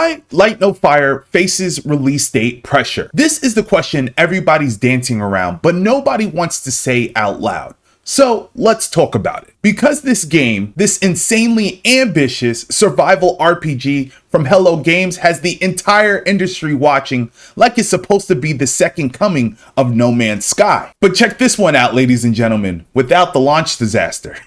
Why Light No Fire faces release date pressure? This is the question everybody's dancing around, but nobody wants to say out loud. So let's talk about it. Because this game, this insanely ambitious survival RPG from Hello Games, has the entire industry watching like it's supposed to be the second coming of No Man's Sky. But check this one out, ladies and gentlemen, without the launch disaster.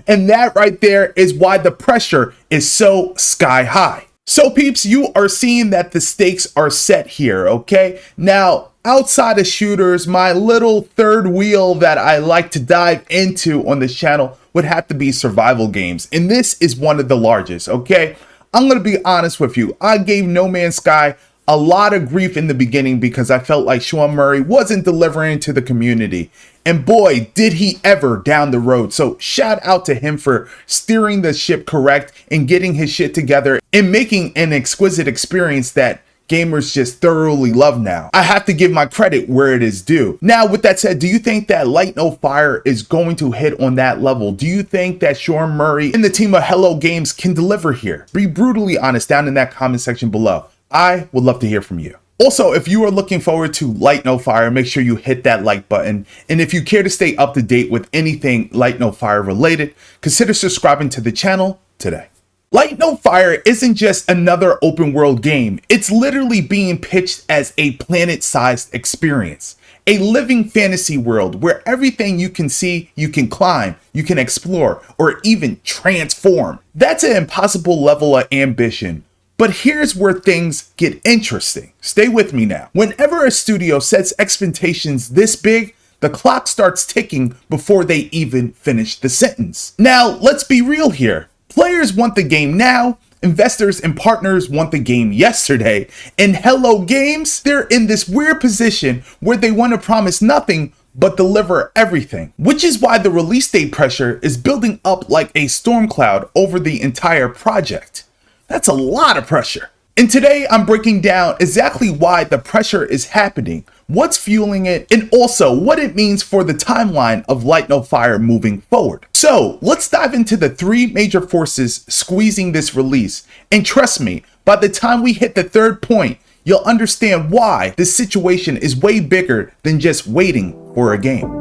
And that right there is why the pressure is so sky high. So peeps, you are seeing that the stakes are set here, okay? Now, outside of shooters, my little third wheel that I like to dive into on this channel would have to be survival games. And this is one of the largest, okay? I'm gonna be honest with you. I gave No Man's Sky a lot of grief in the beginning because I felt like Sean Murray wasn't delivering to the community. And boy, did he ever down the road. So shout out to him for steering the ship correct and getting his shit together and making an exquisite experience that gamers just thoroughly love now. I have to give my credit where it is due. Now, with that said, do you think that Light No Fire is going to hit on that level? Do you think that Sean Murray and the team of Hello Games can deliver here? Be brutally honest down in that comment section below. I would love to hear from you. Also, if you are looking forward to Light No Fire, make sure you hit that like button. And if you care to stay up to date with anything Light No Fire related, consider subscribing to the channel today. Light No Fire isn't just another open world game. It's literally being pitched as a planet-sized experience. A living fantasy world where everything you can see, you can climb, you can explore, or even transform. That's an impossible level of ambition. But here's where things get interesting. Stay with me now. Whenever a studio sets expectations this big, the clock starts ticking before they even finish the sentence. Now, let's be real here. Players want the game now, investors and partners want the game yesterday, and Hello Games, they're in this weird position where they want to promise nothing but deliver everything, which is why the release date pressure is building up like a storm cloud over the entire project. That's a lot of pressure. And today I'm breaking down exactly why the pressure is happening, what's fueling it, and also what it means for the timeline of Light No Fire moving forward. So let's dive into the three major forces squeezing this release. And trust me, by the time we hit the third point, you'll understand why this situation is way bigger than just waiting for a game.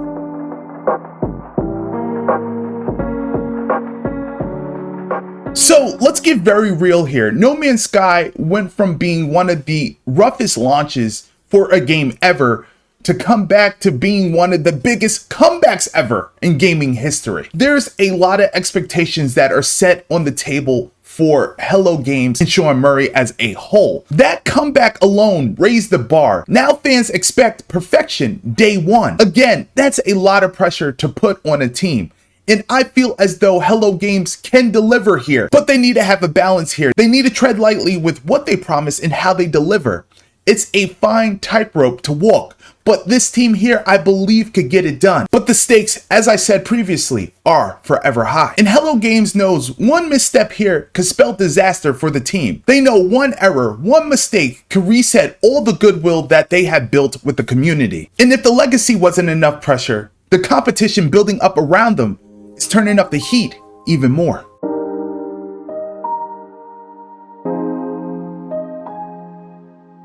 So let's get very real here. No Man's Sky went from being one of the roughest launches for a game ever to come back to being one of the biggest comebacks ever in gaming history. There's a lot of expectations that are set on the table for Hello Games and Sean Murray as a whole. That comeback alone raised the bar. Now fans expect perfection day one. Again, that's a lot of pressure to put on a team. And I feel as though Hello Games can deliver here, but they need to have a balance here. They need to tread lightly with what they promise and how they deliver. It's a fine tightrope to walk, but this team here, I believe, could get it done. But the stakes, as I said previously, are forever high. And Hello Games knows one misstep here could spell disaster for the team. They know one error, one mistake could reset all the goodwill that they have built with the community. And if the legacy wasn't enough pressure, the competition building up around them is turning up the heat even more.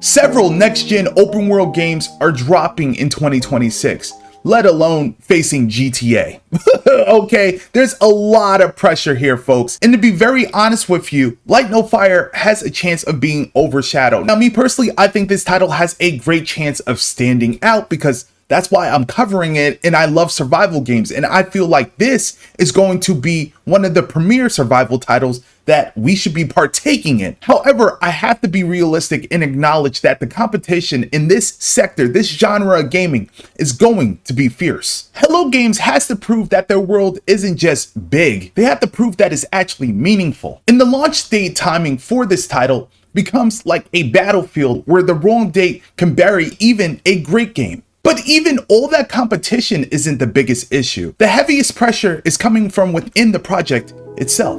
Several next-gen open world games are dropping in 2026, let alone facing GTA. Okay, there's a lot of pressure here, folks. And to be very honest with you, Light No Fire has a chance of being overshadowed. Now, me personally, I think this title has a great chance of standing out because that's why I'm covering it, and I love survival games, and I feel like this is going to be one of the premier survival titles that we should be partaking in. However, I have to be realistic and acknowledge that the competition in this sector, this genre of gaming, is going to be fierce. Hello Games has to prove that their world isn't just big, they have to prove that it's actually meaningful. And the launch date timing for this title becomes like a battlefield where the wrong date can bury even a great game. But even all that competition isn't the biggest issue. The heaviest pressure is coming from within the project itself.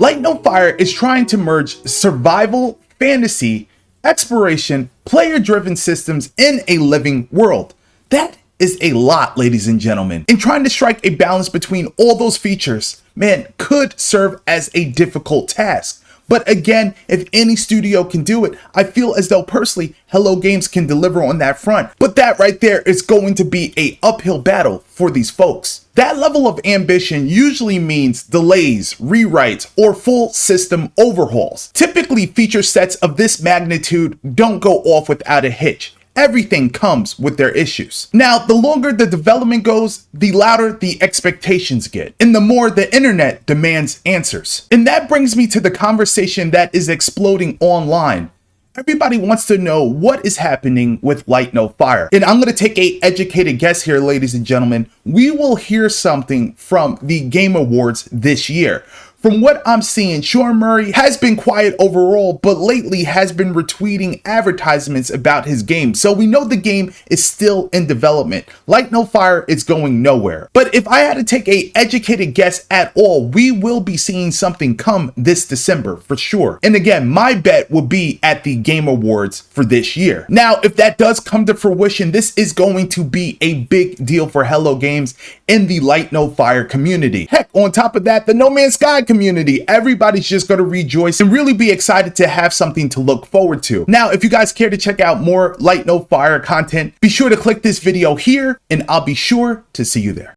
Light No Fire is trying to merge survival, fantasy, exploration, player-driven systems in a living world. That is a lot, ladies and gentlemen. And trying to strike a balance between all those features, man, could serve as a difficult task. But again, if any studio can do it, I feel as though personally, Hello Games can deliver on that front. But that right there is going to be an uphill battle for these folks. That level of ambition usually means delays, rewrites, or full system overhauls. Typically, feature sets of this magnitude don't go off without a hitch. Everything comes with their issues. Now, the longer the development goes, the louder the expectations get, and the more the internet demands answers. And that brings me to the conversation that is exploding online. Everybody wants to know what is happening with Light No Fire. And I'm going to take an educated guess here, ladies and gentlemen. We will hear something from the Game Awards this year. From what I'm seeing, Sean Murray has been quiet overall, but lately has been retweeting advertisements about his game. So we know the game is still in development. Light No Fire is going nowhere. But if I had to take an educated guess at all, we will be seeing something come this December for sure. And again, my bet would be at the Game Awards for this year. Now, if that does come to fruition, this is going to be a big deal for Hello Games and the Light No Fire community. Heck, on top of that, the No Man's Sky community, everybody's just going to rejoice and really be excited to have something to look forward to. Now, if you guys care to check out more Light No Fire content, be sure to click this video here and I'll be sure to see you there.